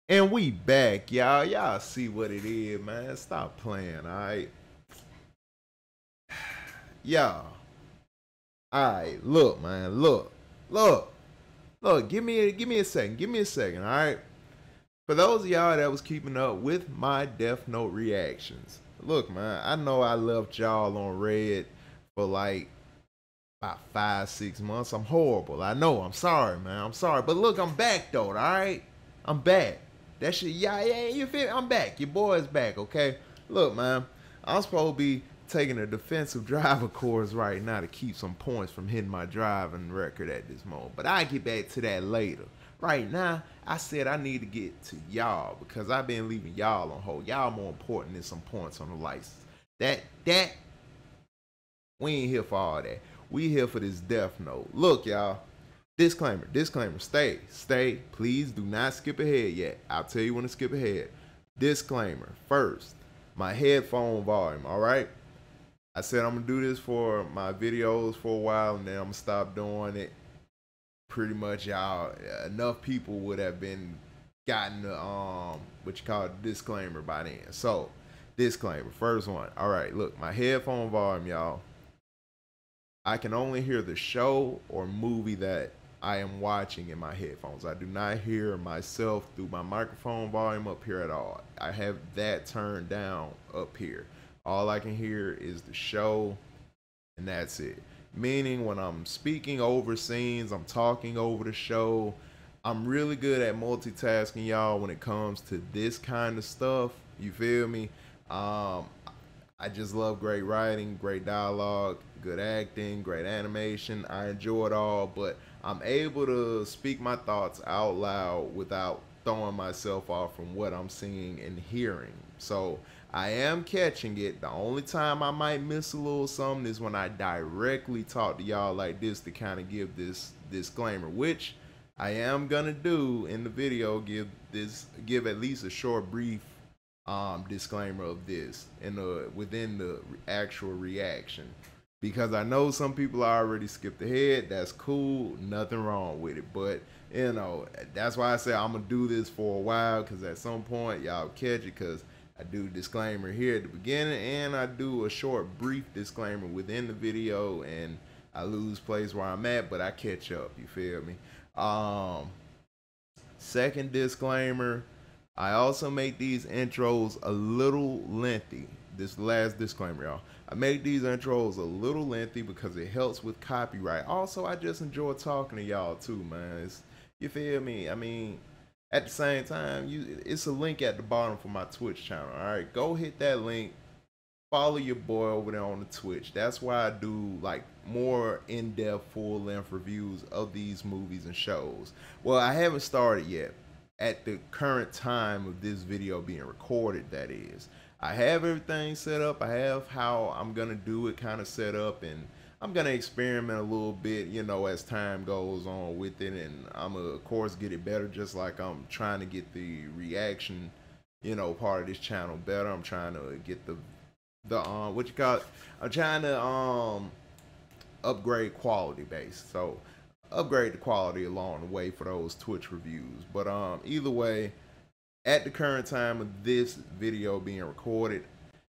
And we back, y'all. Y'all see what it is, man. Stop playing, alright? Y'all. Alright, look, man. Look. Look, give me a second. Give me a second, alright? For those of y'all that was keeping up with my Death Note reactions. Look, man, I know I left y'all on red for like about 5, 6 months. I'm horrible. I know. I'm sorry, man. I'm sorry. But look, I'm back though, alright? I'm back. That shit, yeah, you feel me? I'm back. Your boy's back, okay? Look, man, I'm supposed to be taking a defensive driver course right now to keep some points from hitting my driving record at this moment. But I'll get back to that later. Right now, I said I need to get to y'all because I've been leaving y'all on hold. Y'all more important than some points on the license. That we ain't here for all that. We here for this Death Note. Look, y'all. Disclaimer. Stay. Please do not skip ahead yet. I'll tell you when to skip ahead. Disclaimer. First, my headphone volume, all right? I said I'm going to do this for my videos for a while, and then I'm going to stop doing it. Pretty much, y'all, enough people would have been gotten the, what you call disclaimer by then. So, disclaimer. First one. All right, look, my headphone volume, y'all. I can only hear the show or movie that I am watching in my headphones. I do not hear myself through my microphone volume up here at all. I have that turned down up here. All I can hear is the show, and that's it. Meaning when I'm speaking over scenes, I'm talking over the show. I'm really good at multitasking, y'all, when it comes to this kind of stuff. You feel me? I just love great writing, great dialogue, good acting, great animation. I enjoy it all, but I'm able to speak my thoughts out loud without throwing myself off from what I'm seeing and hearing. So I am catching it. The only time I might miss a little something is when I directly talk to y'all like this to kind of give this disclaimer, which I am gonna do in the video. Give at least a short, brief disclaimer of this in the within the actual reaction, because I know some people already skipped ahead. That's cool, nothing wrong with it, but you know, that's why I say I'm gonna do this for a while, because at some point y'all catch it, because I do disclaimer here at the beginning and I do a short brief disclaimer within the video, and I lose place where I'm at, but I catch up, you feel me? Second disclaimer, I also make these intros a little lengthy. This last disclaimer, y'all. I make these intros a little lengthy because it helps with copyright. Also, I just enjoy talking to y'all too, man. You feel me? I mean, at the same time, it's a link at the bottom for my Twitch channel. All right, go hit that link. Follow your boy over there on the Twitch. That's why I do like more in-depth, full-length reviews of these movies and shows. Well, I haven't started yet. At the current time of this video being recorded, that is. I have everything set up. I have how I'm gonna do it kind of set up, and I'm gonna experiment a little bit, you know, as time goes on with it, and I'm gonna of course get it better, just like I'm trying to get the reaction, you know, part of this channel better. I'm trying to get the what you call it? I'm trying to upgrade quality base. So upgrade the quality along the way for those Twitch reviews. But either way, at the current time of this video being recorded,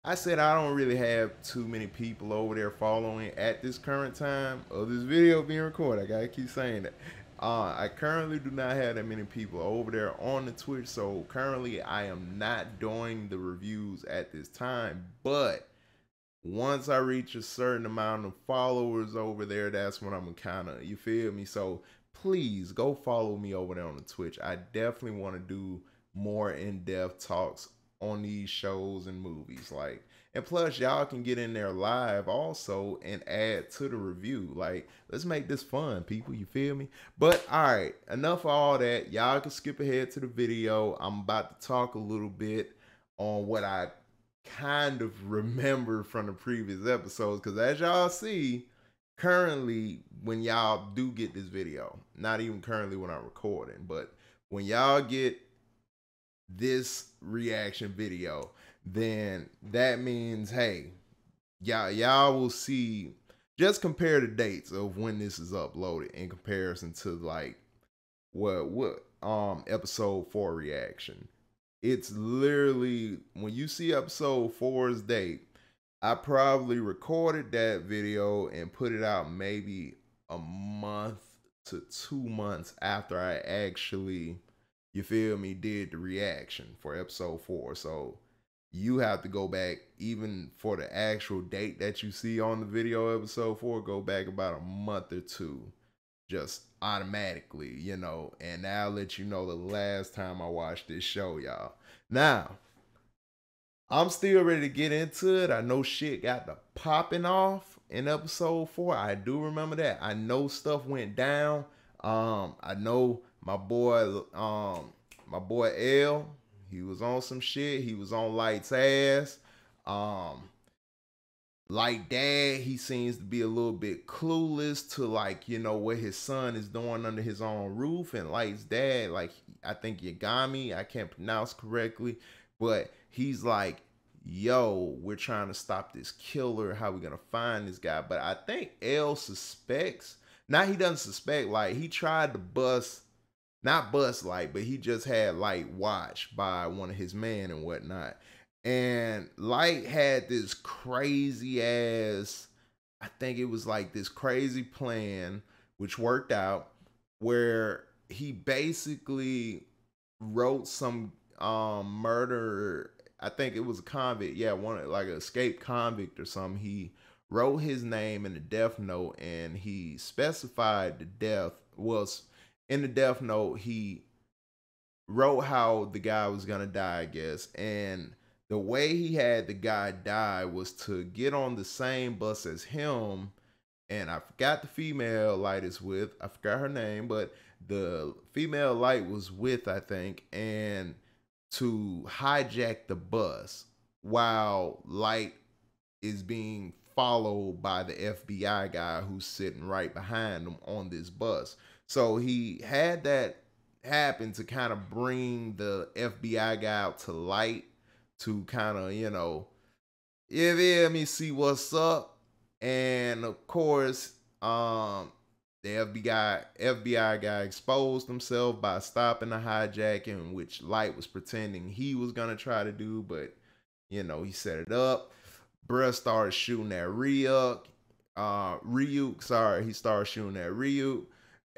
I said I don't really have too many people over there following at this current time of this video being recorded. I gotta keep saying that. I currently do not have that many people over there on the Twitch, so currently I am not doing the reviews at this time. But once I reach a certain amount of followers over there, that's when I'm kind of, you feel me? So please go follow me over there on the Twitch. I definitely want to do more in-depth talks on these shows and movies, like, and plus y'all can get in there live also and add to the review. Like, let's make this fun, people, you feel me? But all right, enough of all that. Y'all can skip ahead to the video. I'm about to talk a little bit on what I kind of remember from the previous episodes, because as y'all see currently, when y'all do get this video, not even currently when I'm recording, but when y'all get this reaction video, then that means, hey, y'all will see, just compare the dates of when this is uploaded in comparison to like what episode 4 reaction. It's literally, when you see episode 4's date, I probably recorded that video and put it out maybe a month to 2 months after I actually, you feel me, did the reaction for episode 4. So you have to go back, even for the actual date that you see on the video, episode 4, go back about a month or two, just automatically, you know. And I'll let you know the last time I watched this show, y'all. Now, I'm still ready to get into it. I know shit got the popping off in episode 4. I do remember that. I know stuff went down. I know my boy L, he was on some shit. He was on Light's ass. Like dad, he seems to be a little bit clueless to, like, you know, what his son is doing under his own roof. And Light's dad, like, I think Yagami, I can't pronounce correctly, but he's like, yo, we're trying to stop this killer. How we gonna find this guy? But I think L suspects. Now he doesn't suspect Light. He tried to not bust Light, but he just had Light watched by one of his men and whatnot. And Light had this crazy ass, I think it was like this crazy plan, which worked out, where he basically wrote some murder. I think it was a convict. Yeah, one, like an escaped convict or something. He wrote his name in the death note, and he specified the death was in the death note. He wrote how the guy was gonna die, I guess. And the way he had the guy die was to get on the same bus as him. And I forgot the female Light is with. I forgot her name, but the female Light was with, I think, and to hijack the bus while Light is being followed by the FBI guy who's sitting right behind him on this bus. So he had that happen to kind of bring the FBI guy out to Light to kind of, you know, let me see what's up. And of course, the FBI guy exposed himself by stopping the hijacking, which Light was pretending he was gonna try to do, but you know, he set it up. Bruh started shooting at Ryuk. He started shooting at Ryuk.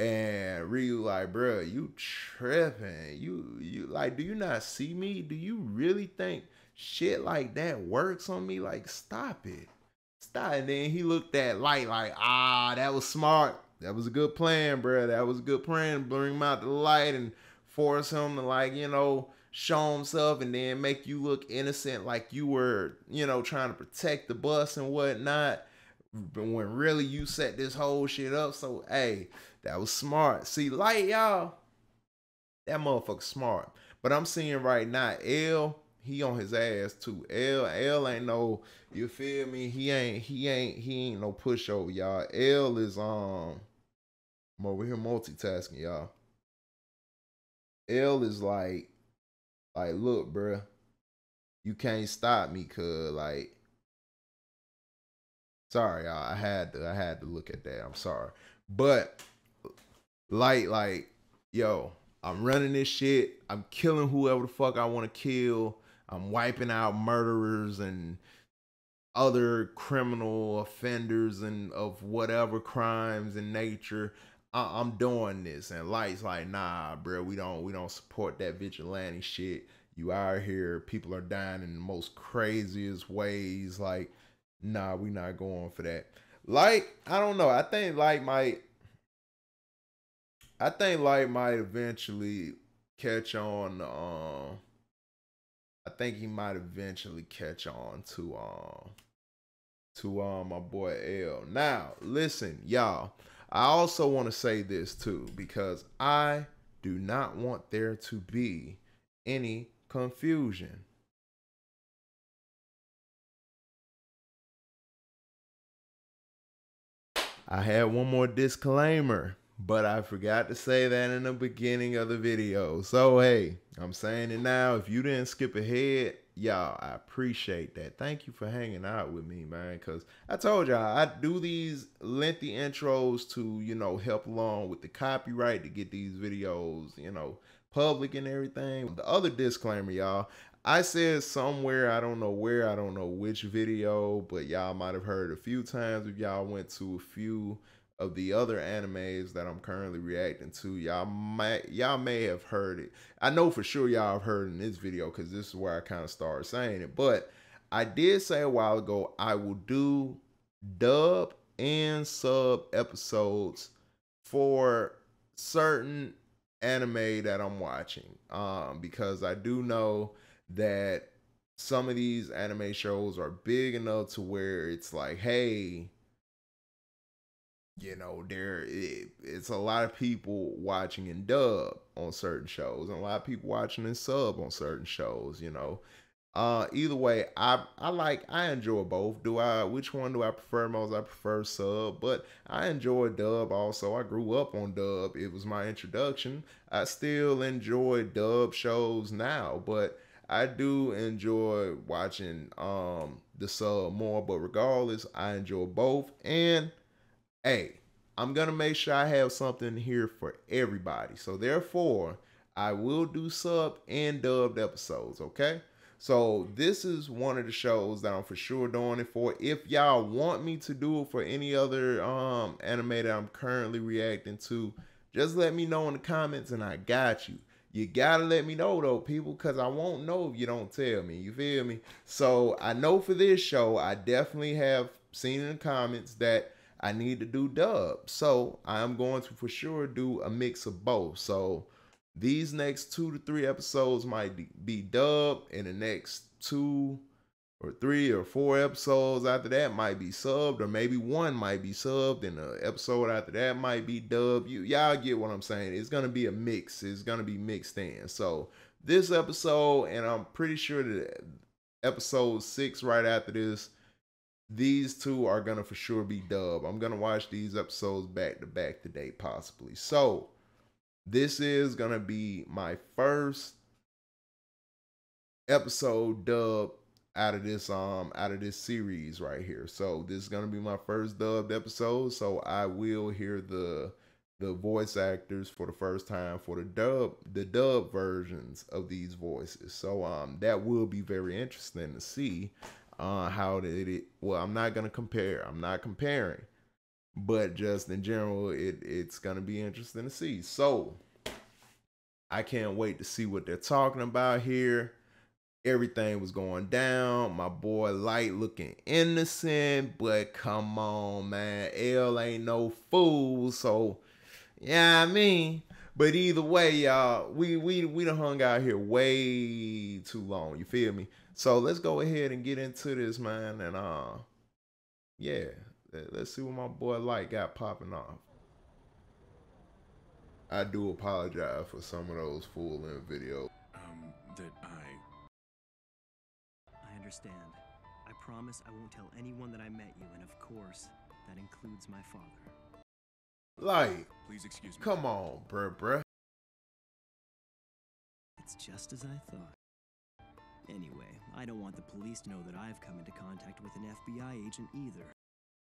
And Ryu like, bruh, you tripping. You like, do you not see me? Do you really think shit like that works on me? Like, stop it. Stop. And then he looked at Light like, that was smart. That was a good plan, bruh. That was a good plan. Bring him out to the light and force him to, like, you know, show himself and then make you look innocent, like you were, you know, trying to protect the bus and whatnot. But when really you set this whole shit up. So, hey, that was smart. See, Light, y'all, that motherfucker smart. But I'm seeing right now, L, he on his ass too. L ain't no, you feel me? He ain't no pushover, y'all. L is I'm over here multitasking, y'all. L is like, look, bruh, you can't stop me, cuz, like, sorry, y'all. I had to look at that. I'm sorry. But Light, like, yo, I'm running this shit. I'm killing whoever the fuck I want to kill. I'm wiping out murderers and other criminal offenders and of whatever crimes in nature. I'm doing this. And Light's like, nah, bro, we don't support that vigilante shit. You out here, people are dying in the most craziest ways. Like, nah, we not going for that. Light, I don't know. I think Light might eventually catch on. I think he might eventually catch on to my boy L. Now, listen, y'all. I also want to say this too, because I do not want there to be any confusion. I had one more disclaimer, but I forgot to say that in the beginning of the video. So, hey, I'm saying it now. If you didn't skip ahead, y'all, I appreciate that. Thank you for hanging out with me, man, because I told y'all I do these lengthy intros to, you know, help along with the copyright to get these videos, you know, public and everything. The other disclaimer, y'all, I said somewhere, I don't know where, I don't know which video, but y'all might have heard a few times if y'all went to a few of the other animes that I'm currently reacting to. Y'all may have heard it. I know for sure y'all have heard in this video because this is where I kind of started saying it. But I did say a while ago I will do dub and sub episodes for certain anime that I'm watching. Because I do know that some of these anime shows are big enough to where it's like, hey, you know, it's a lot of people watching in dub on certain shows, and a lot of people watching in sub on certain shows, you know. Either way, I enjoy both. Which one do I prefer most? I prefer sub, but I enjoy dub also. I grew up on dub. It was my introduction. I still enjoy dub shows now, but I do enjoy watching the sub more, but regardless, I enjoy both. And hey, I'm gonna make sure I have something here for everybody. So therefore, I will do sub and dubbed episodes, okay? So this is one of the shows that I'm for sure doing it for. If y'all want me to do it for any other anime that I'm currently reacting to, just let me know in the comments and I got you. You gotta let me know though, people, because I won't know if you don't tell me. You feel me? So I know for this show, I definitely have seen in the comments that I need to do dub. So I'm going to for sure do a mix of both. So these next 2 to 3 episodes might be dubbed, and the next 2 or 3 or 4 episodes after that might be subbed, or maybe one might be subbed, and the episode after that might be dubbed. Y'all get what I'm saying. It's gonna be a mix. It's gonna be mixed in. So this episode, and I'm pretty sure that episode 6 right after this, these two are gonna for sure be dubbed. I'm gonna watch these episodes back to back today, possibly. So this is gonna be my first episode dub out of this series right here. So this is gonna be my first dubbed episode. So I will hear the voice actors for the first time for the dub versions of these voices. So that will be very interesting to see how did it. Well, I'm not gonna compare. I'm not comparing, but just in general, it's gonna be interesting to see. So I can't wait to see what they're talking about here. Everything was going down. My boy Light looking innocent, but come on, man. L ain't no fool. So, yeah, I mean. But either way, y'all, we done hung out here way too long. You feel me? So let's go ahead and get into this, man. And yeah, let's see what my boy Light got popping off. I do apologize for some of those full-length videos. I understand. I promise I won't tell anyone that I met you, and of course, that includes my father. Light, please excuse me. Come on, bruh. It's just as I thought. Anyway, I don't want the police to know that I've come into contact with an FBI agent either.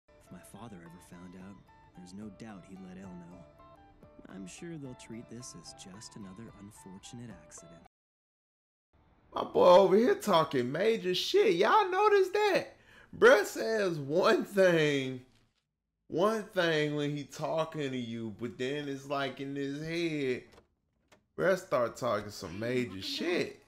If my father ever found out, there's no doubt he'd let Elle know. I'm sure they'll treat this as just another unfortunate accident. My boy over here talking major shit. Y'all notice that? Bruh says one thing when he talking to you, but then it's like in his head, bruh start talking some major shit.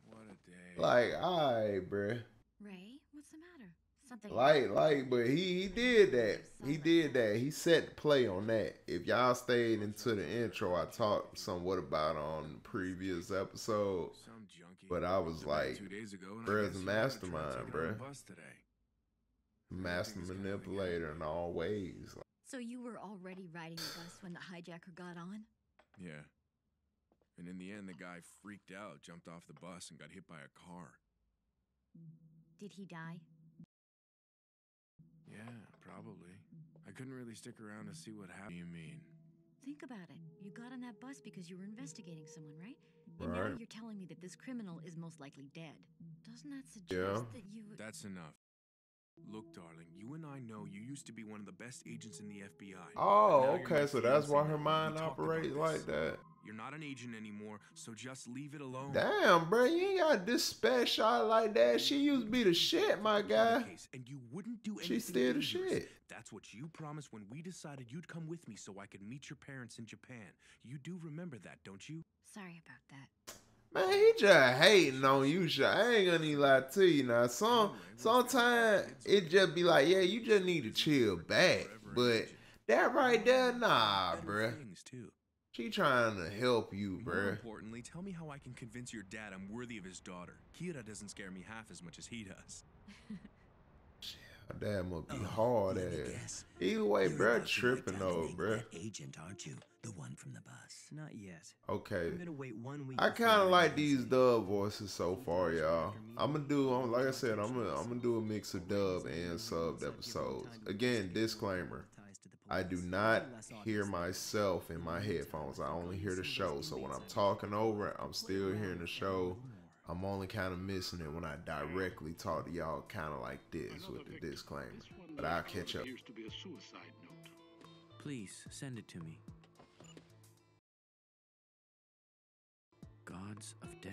What a day. Like, alright, bruh. Ray, what's the matter? Something Like, but he did that. He did that. He set the play on that. If y'all stayed into the intro, I talked somewhat about on the previous episode. But I was like, bruh's a mastermind, bruh. Master manipulator in all ways. So you were already riding the bus when the hijacker got on? Yeah. And in the end, the guy freaked out, jumped off the bus, and got hit by a car. Did he die? Yeah, probably. I couldn't really stick around to see what happened. What do you mean? Think about it. You got on that bus because you were investigating someone, right? And now you're telling me that this criminal is most likely dead. Doesn't that suggest that you... That's enough. Look, darling, you and I know you used to be one of the best agents in the FBI. Oh, okay, so that's why her mind operates like that. You're not an agent anymore, so just leave it alone. Damn, bro, you ain't got this shot like that. She used to be the shit, my guy. And you wouldn't do anything She's still the dangerous. shit. That's what you promised when we decided you'd come with me so I could meet your parents in Japan. You do remember that, don't you? Sorry about that. Man, he just hating on you, shot. I ain't gonna even lie to you now. Sometimes it just be like, yeah, you just need to chill back. But that right there, nah, bruh. She trying to help you, More bruh. importantly, tell me how I can convince your dad I'm worthy of his daughter. Kira doesn't scare me half as much as he does. My dad must be hard ass. Either way, bruh, tripping though, bruh. Agent, aren't you? The one from the bus. Not yet. Okay. I'm gonna wait 1 week. I kind of like these dub voices so far, y'all. Like I said, I'm gonna do a mix of dub and subbed episodes. Again, disclaimer. I do not hear myself in my headphones. I only hear the show. So when I'm talking over it, I'm still hearing the show. I'm only kind of missing it when I directly talk to y'all kind of like this with the disclaimer. But I'll catch up. Please send it to me. Gods of Death.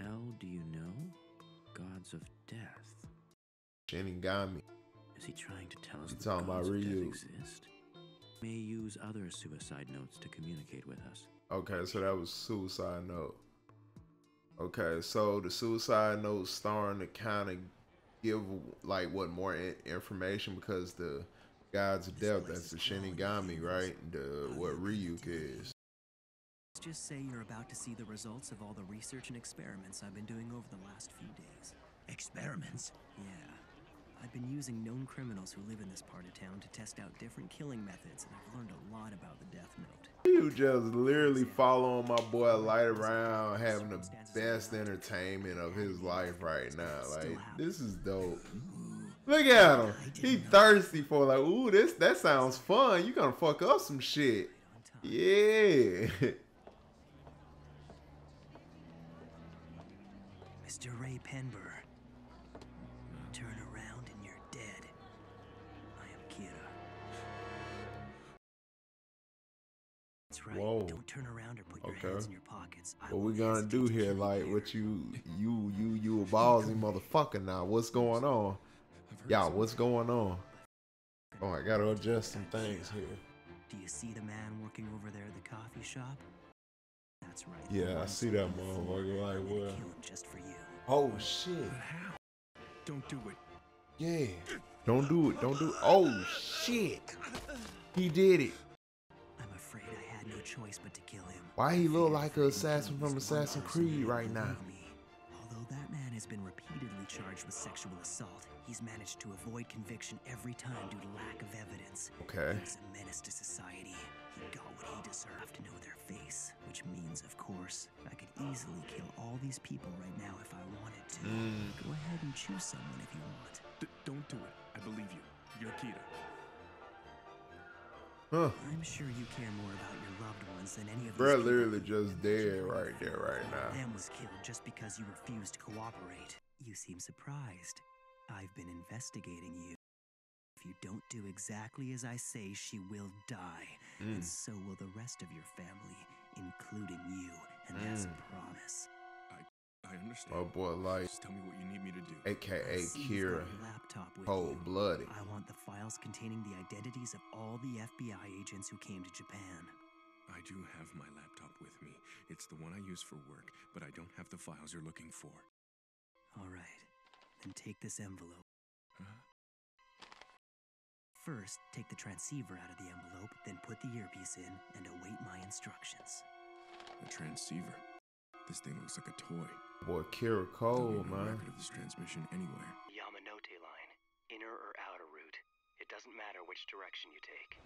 L, do you know? Gods of Death. Shinigami. Is he trying to tell us You that talking about gods of death Ryu? exist? May use other suicide notes to communicate with us. Okay, so that was Suicide Note. Okay, so the Suicide Note starting to kind of give like what more information because the Gods of Death, that's the Shinigami, right? What Ryuk is. Just say you're about to see the results of all the research and experiments I've been doing over the last few days. Experiments? Yeah. I've been using known criminals who live in this part of town to test out different killing methods, and I've learned a lot about the Death Note. You just literally following my boy Light around, having the best entertainment of his life right now. Like, this is dope. Look at him. He thirsty for like, ooh, that sounds fun. You gonna fuck up some shit. Yeah. Mr. Ray Penber. Turn around and you're dead. I am Kira. That's right. Whoa. Don't turn around or put your hands in your pockets. What we gonna do here? Like, what you a ballsy motherfucker now. What's going on? Y'all, what's going on? Oh, I gotta adjust some things here. Do you see the man working over there at the coffee shop? That's right. Yeah, I see that motherfucker. Like, what? Kill him just for you. Oh, shit. But how? Don't do it. Yeah. Don't do it. Don't do it. Oh, shit. He did it. I'm afraid I had no choice but to kill him. Why he look like an assassin from Assassin's Creed right now? Although that man has been repeatedly charged with sexual assault, he's managed to avoid conviction every time due to lack of evidence. Okay. He's a menace to society. He got what he deserved to know their face, which means, of course, I could easily kill all these people right now if I wanted to. Go ahead and choose someone if you want. Don't do it. I believe you. You're Kira. Huh. I'm sure you care more about your loved ones than any of these Bruh people literally who just dead right there right now. Them was killed just because you refused to cooperate. You seem surprised. I've been investigating you. If you don't do exactly as I say, she will die. And so will the rest of your family, including you. And that's a promise. I understand. My boy Light, Just tell me what you need me to do. aka Seized Kira, that laptop with cold you. blooded. I want the files containing the identities of all the FBI agents who came to Japan. I do have my laptop with me. It's the one I use for work, but I don't have the files you're looking for. All right, then take this envelope. Huh? First, take the transceiver out of the envelope, then put the earpiece in and await my instructions. A transceiver. This thing looks like a toy. Boy, Kira There'll cold, be no man. record of this transmission anywhere. Yamanote line, inner or outer route. It doesn't matter which direction you take.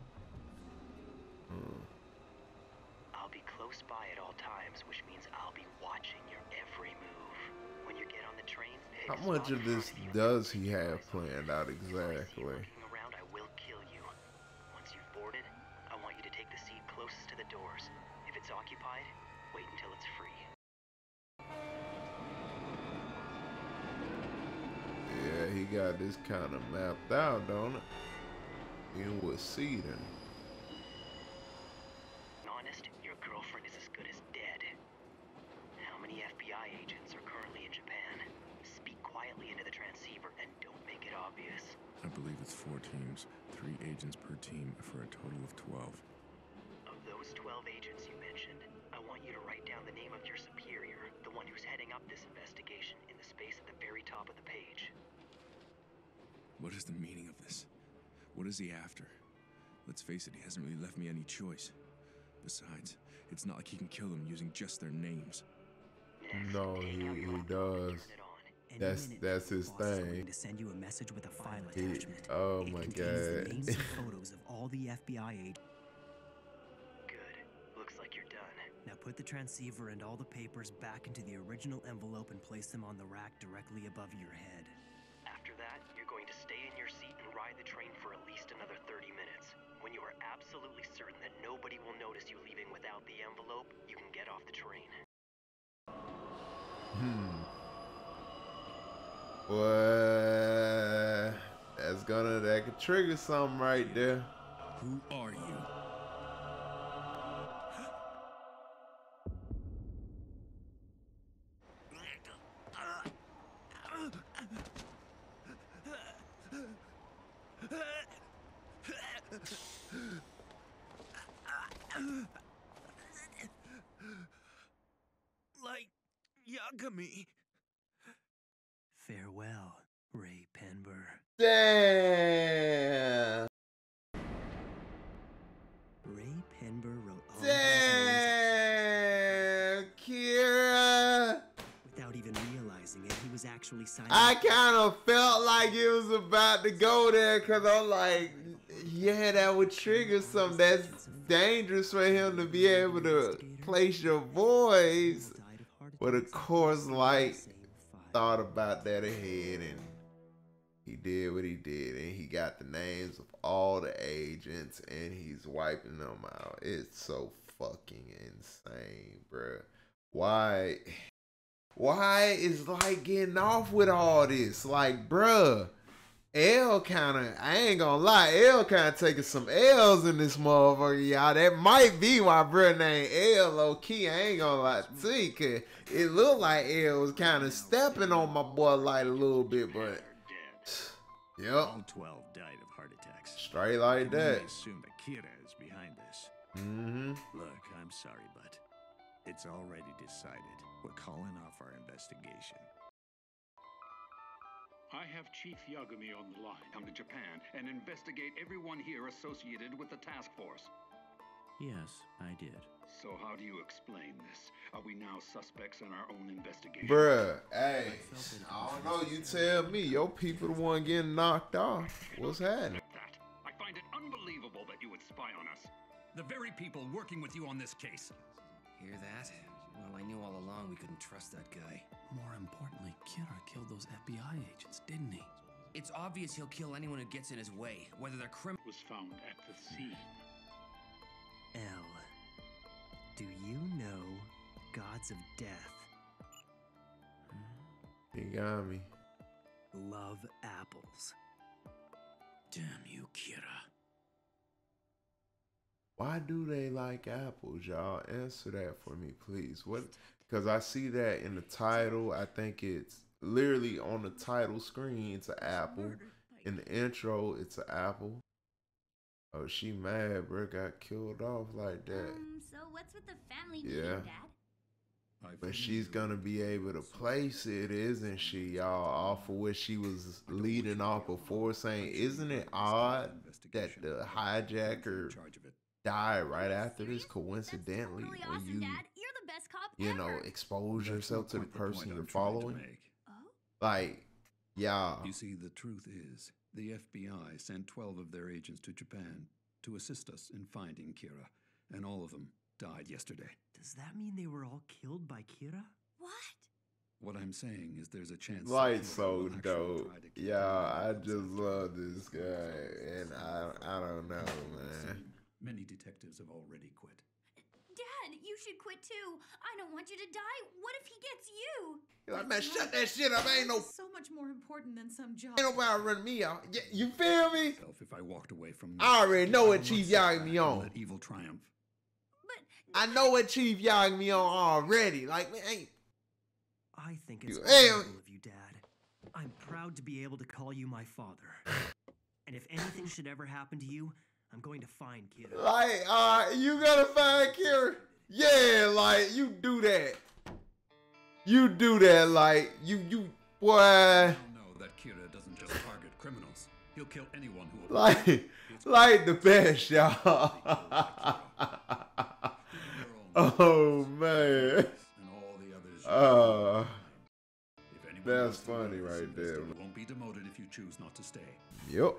I'll be close by at all times, which means I'll be watching your every move. When you get on the train, How much of this does he have planned out exactly? looking around, I will kill you. Once you've boarded, I want you to take the seat closest to the doors. If it's occupied, wait until it's free. Yeah, he got this kind of mapped out, don't it? In with Cedar. Honest, your girlfriend is FBI agents are currently in Japan. Speak quietly into the transceiver and don't make it obvious. I believe it's 4 teams, 3 agents per team for a total of 12. Of those 12 agents you mentioned, I want you to write down the name of your superior, the one who's heading up this investigation, in the space at the very top of the page. What is the meaning of this? What is he after? Let's face it, he hasn't really left me any choice. Besides, it's not like he can kill them using just their names. No, he does. That's his thing. To send you a message with a file He, attachment. oh It my contains the god. names and photos of all the FBI agents. Good. Looks like you're done. Now put the transceiver and all the papers back into the original envelope and place them on the rack directly above your head. After that, you're going to stay in your seat and ride the train for at least another 30 minutes. When you are absolutely certain that nobody will notice you leaving without the envelope, you can get off the train. What? That could trigger something right there. Who are you? Like Yagami. Farewell, Ray Penber. Damn. Ray Penber wrote all Damn, Kira. without even realizing it. He was actually signing. I kind of felt like it was about to go there because I'm like, yeah, that would trigger something. That's dangerous for him to be able to place your voice. But of course, like, thought about that ahead and he did what he did and he got the names of all the agents and he's wiping them out. It's so fucking insane, bruh. Why is like getting off with all this? Like, bruh, L kinda, I ain't gonna lie, L kinda taking some L's in this motherfucker, y'all. That might be why bruh named L low key. I ain't gonna lie to you, cause it looked like L was kinda stepping on my boy like a little bit, but yep. All 12 died of heart attacks. Straight like that. I assume that Kira is behind this. Mm-hmm. Look, I'm sorry, but it's already decided. We're calling off our investigation. I have Chief Yagami on the line. Come to Japan and investigate everyone here associated with the task force. Yes, I did. So how do you explain this? Are we now suspects in our own investigation? Bruh, hey, I don't know, you tell me. Your people the one getting knocked off. What's happening? That. I find it unbelievable that you would spy on us. The very people working with you on this case. Hear that? Well, I knew all along we couldn't trust that guy. More importantly, Kira killed those FBI agents, didn't he? It's obvious he'll kill anyone who gets in his way, whether they're criminals. Was found at the scene. L. Do you know Gods of Death? He got me. Love apples. Damn you, Kira. Why do they like apples, y'all? Answer that for me, please. What? Because I see that in the title. I think it's literally on the title screen. It's an apple. In the intro, it's an apple. Oh, she mad, bro. Got killed off like that. So what's with the family Yeah. meeting, Dad? But she's gonna be able to place it, isn't she, y'all? Off of what she was leading off before, saying, isn't it odd that the hijacker died right after this, coincidentally, Totally when awesome, you, Dad. You're the best cop you know, ever. expose yourself to the person you're I'm trying to following? make. Oh? Like, y'all. You see, the truth is, the FBI sent 12 of their agents to Japan to assist us in finding Kira, and all of them died yesterday. Does that mean they were all killed by Kira? What? What I'm saying is there's a chance that Like, Kira so will actually dope. try to kill Yeah, I all of us just after love all this of guy, and I don't know, man. Many detectives have already quit. Dad, you should quit too. I don't want you to die. What if he gets you? You're like, man, shut that shit up. Ain't no, So much more important than some job. ain't nobody running me out. Yeah, you feel me? If I walked away from I already know I what will Chief not sit Yagami back on. and let evil triumph. But I know what Chief Yagami on already. Like, man, ain't. I think it's Hey. honorable of you, Dad. I'm proud to be able to call you my father. And if anything should ever happen to you, I'm going to find Kira. Like, you gotta find Kira. Yeah, like, you do that. You do that, like, boy. I know that Kira doesn't just target criminals. He'll kill anyone who Like the best, y'all. Oh, man. That's funny right there. You won't be demoted if you choose not to stay. Yep.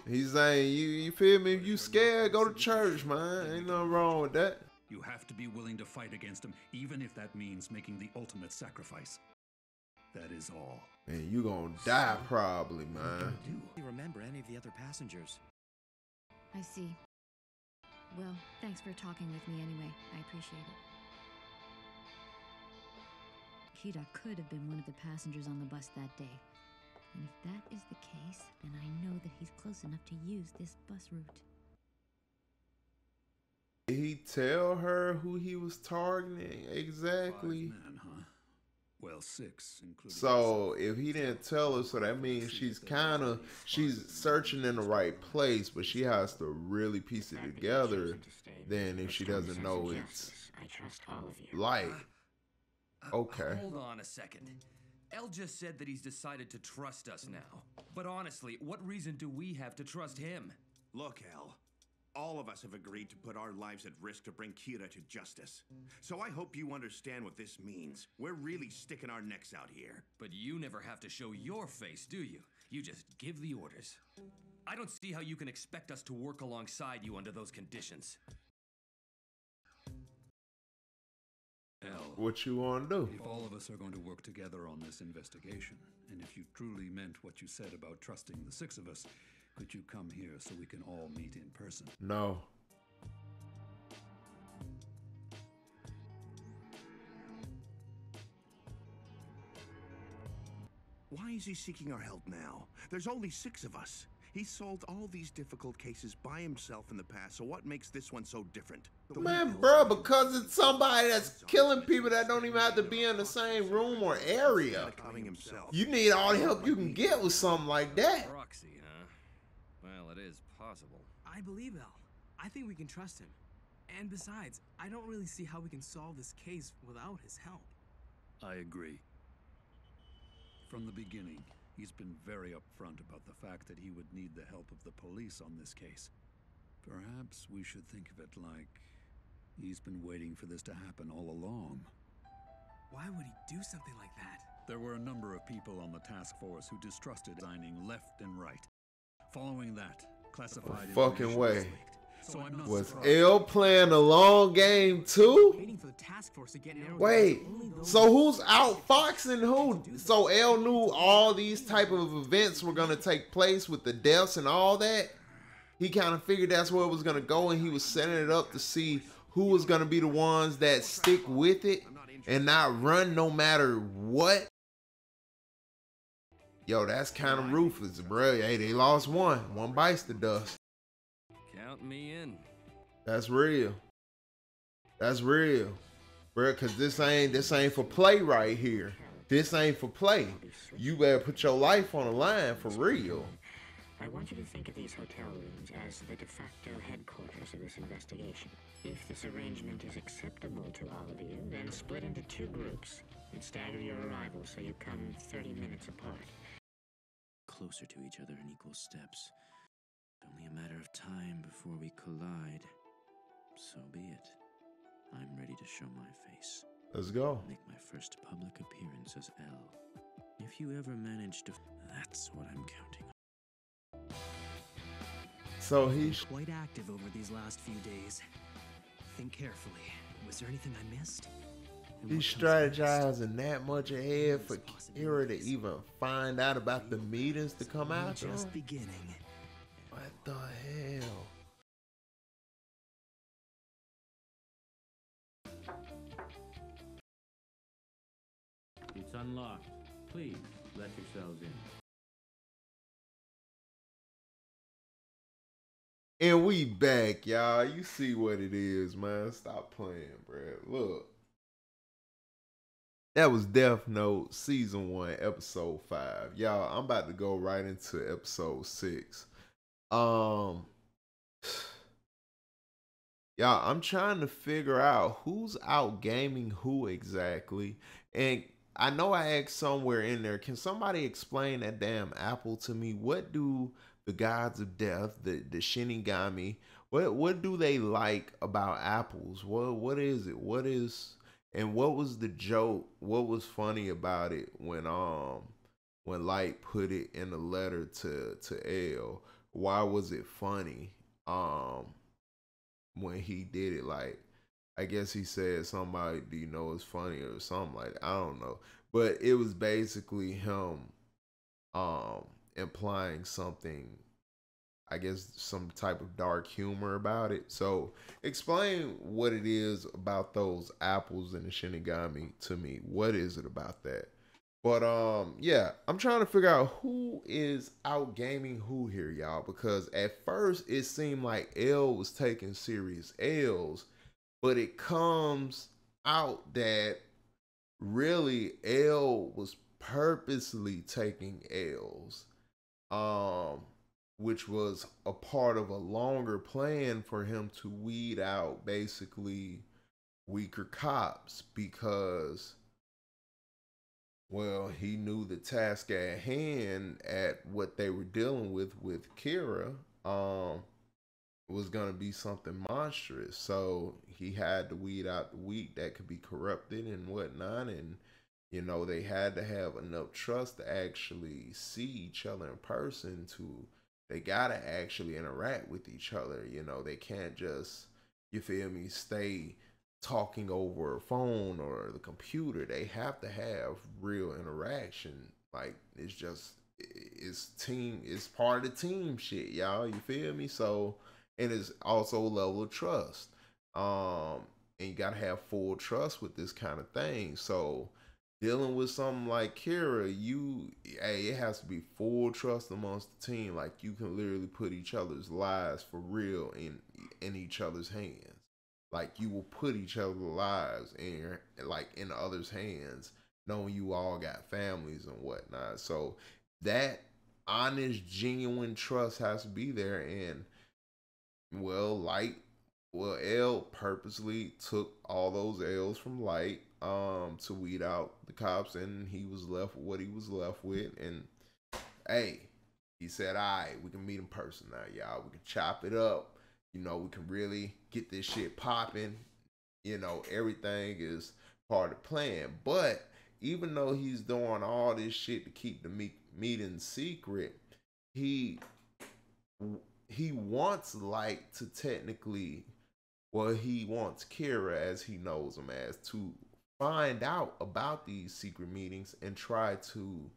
He's saying, you feel me? If you scared, go to church, man. Ain't nothing wrong with that. You have to be willing to fight against him, even if that means making the ultimate sacrifice. That is all. And you gonna die probably, man. Do you remember any of the other passengers? I see. Well, thanks for talking with me anyway. I appreciate it. Kira could have been one of the passengers on the bus that day. And if that is the case, then I know that he's close enough to use this bus route. Did he tell her who he was targeting exactly? 5 men, huh? Well, 6, including. So if he didn't tell her, so that means she's searching in the right place, but she has to really piece it together. Then if she doesn't know it's like, okay. Hold on a second. El just said that he's decided to trust us now. But honestly, what reason do we have to trust him? Look, El. All of us have agreed to put our lives at risk to bring Kira to justice. So I hope you understand what this means. We're really sticking our necks out here. But you never have to show your face, do you? You just give the orders. I don't see how you can expect us to work alongside you under those conditions. El, What you want to do? if all of us are going to work together on this investigation, and if you truly meant what you said about trusting the 6 of us, could you come here so we can all meet in person? No. Why is he seeking our help now? There's only 6 of us. He's solved all these difficult cases by himself in the past, so what makes this one so different? Man, bro, because it's somebody that's killing people that don't even have to be in the same room or area. You need all the help you can get with something like that. Proxy, huh? Well, it is possible. I believe El. I think we can trust him. And besides, I don't really see how we can solve this case without his help. I agree. From the beginning, he's been very upfront about the fact that he would need the help of the police on this case. Perhaps we should think of it like he's been waiting for this to happen all along. Why would he do something like that? There were a number of people on the task force who distrusted signing left and right. Following that, classified Fucking information way. was leaked. So I'm not Was surprised. L playing a long game too? Waiting for the task force to get narrowed Wait, down to only those so who's outfoxing who? So L knew all these type of events were gonna take place with the deaths and all that? He kind of figured that's where it was gonna go, and he was setting it up to see who was gonna be the ones that stick with it and not run no matter what. Yo, that's kind of ruthless, bro. Hey, they lost one. One bites the dust. Count me in. That's real. That's real, bro. Cause this ain't for play right here. This ain't for play. You better put your life on the line for real. I want you to think of these hotel rooms as the de facto headquarters of this investigation. If this arrangement is acceptable to all of you, then split into 2 groups and stagger your arrivals so you come 30 minutes apart. Closer to each other in equal steps. Only a matter of time before we collide. So be it. I'm ready to show my face. Let's go. Make my first public appearance as L. If you ever manage to... That's what I'm counting on. So he's Quite active over these last few days. Think carefully. Was there anything I missed? And he's what comes next? strategizing that much ahead for Kira to even find out about the meetings to come We're out. just beginning. What the hell? It's unlocked. Please, let yourselves in. And we back, y'all. You see what it is, man. Stop playing, bro. Look. That was Death Note Season 1, Episode 5. Y'all, I'm about to go right into Episode 6. Um, Y'all, I'm trying to figure out who's out gaming who exactly. And I know I asked somewhere in there, can somebody explain that damn apple to me? What do the gods of death, the Shinigami, what do they like about apples? What is it? What is, and what was the joke? What was funny about it when Light put it in a letter to L? Why was it funny? When he did it, like, I guess he said somebody, do you know it's funny or something, like that. I don't know, but it was basically him implying something, I guess some type of dark humor about it. So explain what it is about those apples and the Shinigami to me. What is it about that? But yeah, I'm trying to figure out who is out gaming who here, y'all, because at first it seemed like L was taking serious L's, but it comes out that really L was purposely taking L's, which was a part of a longer plan for him to weed out basically weaker cops because, well, he knew the task at hand at what they were dealing with Kira was going to be something monstrous. So he had to weed out the weak that could be corrupted and whatnot. And, you know, they had to have enough trust to actually see each other in person. They got to actually interact with each other. You know, they can't just, you feel me, stay talking over a phone or the computer. They have to have real interaction. Like, it's part of the team shit, y'all. You feel me? So, and it's also a level of trust. And you gotta have full trust with this kind of thing. So dealing with something like Kira, it has to be full trust amongst the team. Like, you can literally put each other's lives for real in each other's hands. Like, you will put each other's lives in others' hands, knowing you all got families and whatnot. So that honest, genuine trust has to be there. And L purposely took all those L's from Light to weed out the cops, and he was left with what he was left with. And hey, he said, all right, we can meet in person now, y'all. We can chop it up. You know, we can really get this shit popping. You know, everything is part of the plan. But even though he's doing all this shit to keep the meeting secret, he wants Light to technically, well, he wants Kira, as he knows him as, to find out about these secret meetings and try to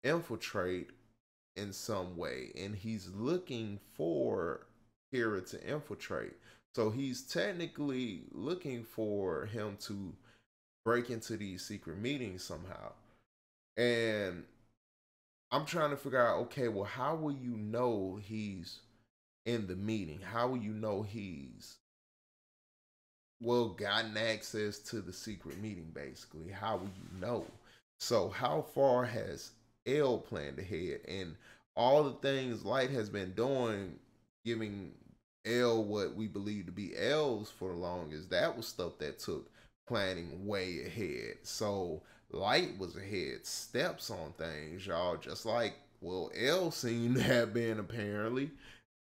infiltrate in some way. And he's looking for Kira to infiltrate. So he's technically looking for him to break into these secret meetings somehow. And I'm trying to figure out, okay, well, how will you know he's in the meeting? How will you know he's, well, gotten access to the secret meeting, basically? How will you know? So how far has L planned ahead? And all the things Light has been doing, giving L what we believe to be L's for the longest, that was stuff that took planning way ahead. So Light was ahead steps on things, y'all, just like, well, L seemed to have been, apparently.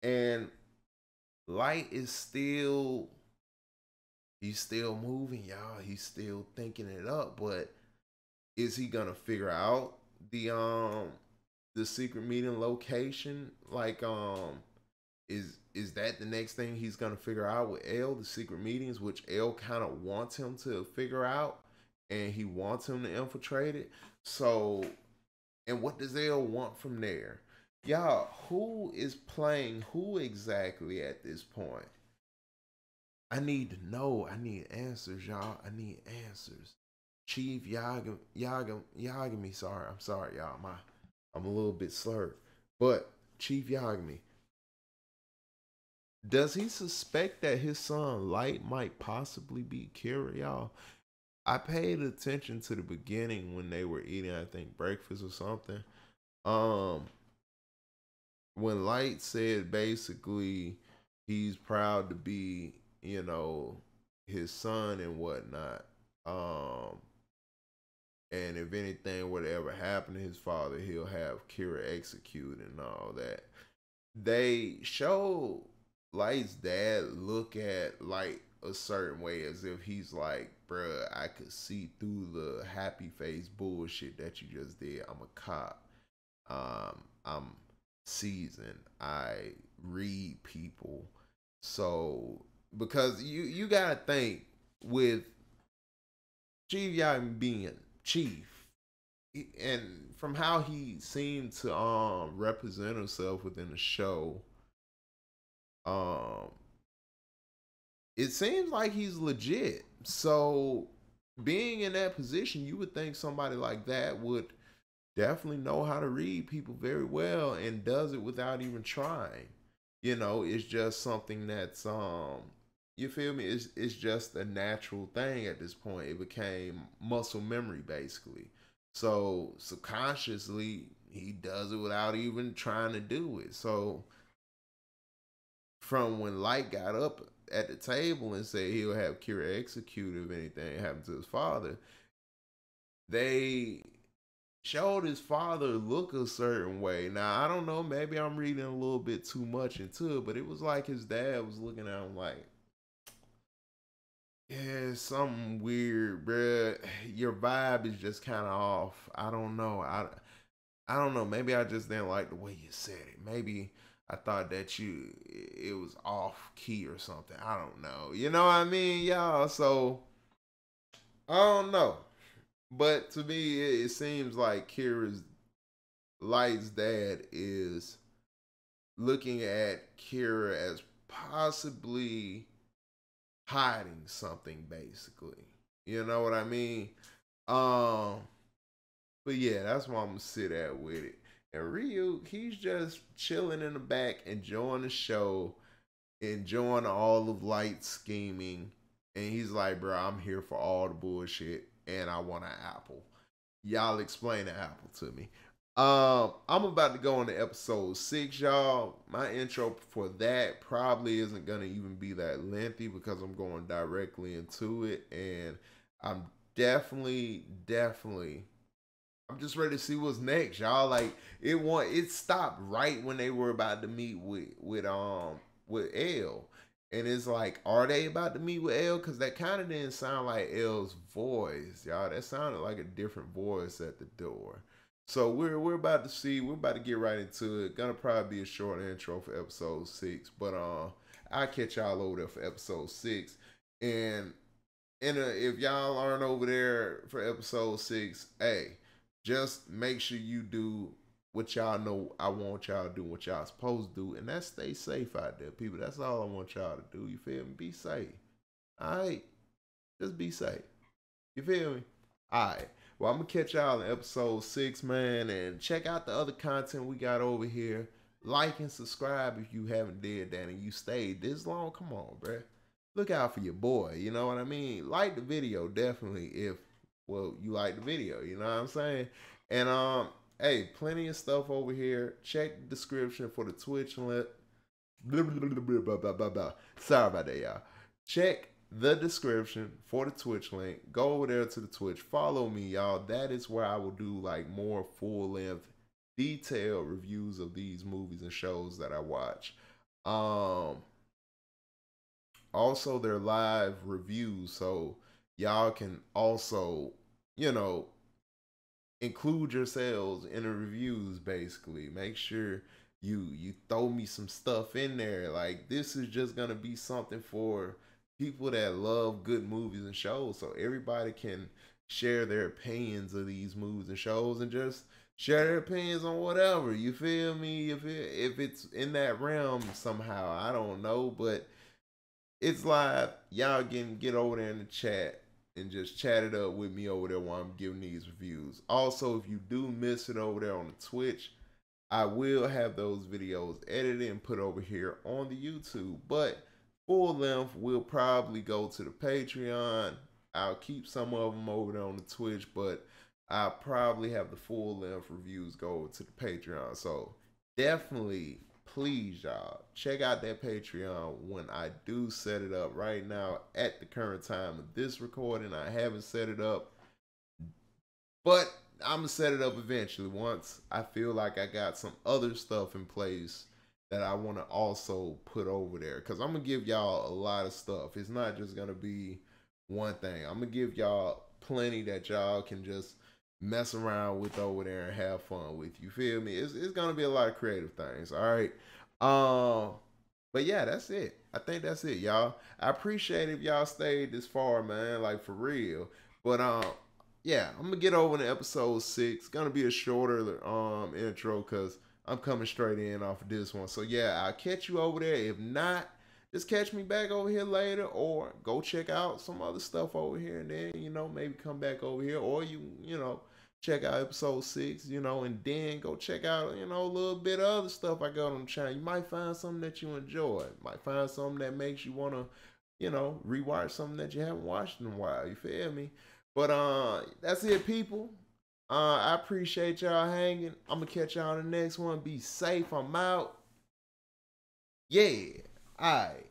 And Light is still, he's still moving, y'all. He's still thinking it up, but is he gonna figure out the secret meeting location? Like, is that the next thing he's gonna figure out with L, the secret meetings, which L kind of wants him to figure out, and he wants him to infiltrate it. So, and what does L want from there? Y'all, who is playing who exactly at this point? I need to know. I need answers, y'all. I need answers. Chief Yagami. Sorry, I'm sorry, y'all. I'm a little bit slurred. But Chief Yagami, does he suspect that his son Light might possibly be Kira, y'all? I paid attention to the beginning when they were eating, I think, breakfast or something. Um, when Light said basically he's proud to be, his son and whatnot. Um, and if anything would ever happen to his father, he'll have Kira executed and all that. They show Light's dad look at Light a certain way as if he's like, bruh, I could see through the happy face bullshit that you just did. I'm a cop. I'm seasoned. I read people. So because you gotta think with Chief Yacht being chief, and from how he seemed to represent himself within the show, um it seems like he's legit. So being in that position, you would think somebody like that would definitely know how to read people very well and does it without even trying. It's just something that's you feel me? It's just a natural thing at this point. It became muscle memory basically. So subconsciously he does it without even trying to do it. So from when Light got up at the table and said he'll have Kira executed if anything happened to his father, they showed his father look a certain way. Now, I don't know, maybe I'm reading a little bit too much into it, but it was like his dad was looking at him like, yeah, something weird, bruh. Your vibe is just kind of off. I don't know. I don't know. Maybe I just didn't like the way you said it. Maybe I thought that it was off key or something. I don't know. You know what I mean, y'all? So I don't know. But to me, it seems like Kira's Light's dad is looking at Kira as possibly hiding something, basically. You know what I mean? Um, but yeah, that's why I'm gonna sit at with it. And Ryu, he's just chilling in the back, enjoying the show, enjoying all of Light scheming. And he's like, bro, I'm here for all the bullshit and I want an apple. Y'all explain the apple to me. I'm about to go into episode 6, y'all. My intro for that probably isn't gonna even be that lengthy because I'm going directly into it, and I'm definitely, I'm just ready to see what's next, y'all. Like it stopped right when they were about to meet with L. And it's like, are they about to meet with L? Because that kind of didn't sound like L's voice, y'all. That sounded like a different voice at the door. So we're about to see. We're about to get right into it. Gonna probably be a short intro for episode 6, but I'll catch y'all over there for episode 6. And if y'all aren't over there for episode 6, hey, just make sure you do what y'all know I want y'all to do, what y'all supposed to do, and that's stay safe out there, people. That's all I want y'all to do. You feel me? Be safe. Alright? Just be safe. You feel me? Alright. Well, I'm gonna catch y'all in episode 6, man, and check out the other content we got over here. Like and subscribe if you haven't did that and you stayed this long. Come on, bruh. Look out for your boy, you know what I mean? Like the video, definitely, if you like the video, you know what I'm saying? And hey, plenty of stuff over here. Check the description for the Twitch link. Sorry about that, y'all. Check the description for the Twitch link. Go over there to the Twitch. Follow me, y'all. That is where I will do like more full-length, detailed reviews of these movies and shows that I watch. Also, they're live reviews, so y'all can also, include yourselves in the reviews. Basically, make sure you throw me some stuff in there. Like, this is just gonna be something for people that love good movies and shows, so everybody can share their opinions of these movies and shows and just share their opinions on whatever. You feel me? If it's in that realm somehow, I don't know, but it's live. Y'all get over there in the chat and just chat it up with me over there while I'm giving these reviews. Also, if you do miss it over there on the Twitch, I will have those videos edited and put over here on the YouTube. But full length will probably go to the Patreon. I'll keep some of them over there on the Twitch, but I'll probably have the full length reviews go over to the Patreon. So definitely, please, y'all, check out that Patreon when I do set it up. Right now, at the current time of this recording, I haven't set it up, but I'm gonna set it up eventually once I feel like I got some other stuff in place that I want to also put over there, because I'm gonna give y'all a lot of stuff. It's not just gonna be one thing. I'm gonna give y'all plenty that y'all can just mess around with over there and have fun with. You feel me? It's gonna be a lot of creative things. All right. But yeah, that's it. I think that's it, y'all. I appreciate if y'all stayed this far, man. Like, for real. But yeah, I'm gonna get over to episode 6. It's gonna be a shorter intro because I'm coming straight in off of this one. So yeah, I'll catch you over there. If not, just catch me back over here later, or go check out some other stuff over here, and then, you know, maybe come back over here, or you know, check out episode 6, you know, and then go check out, you know, a little bit of other stuff I got on the channel. You might find something that you enjoy. Might find something that makes you want to, you know, rewatch something that you haven't watched in a while. You feel me? But that's it, people. I appreciate y'all hanging. I'm gonna catch y'all in the next one. Be safe. I'm out. Yeah. All right.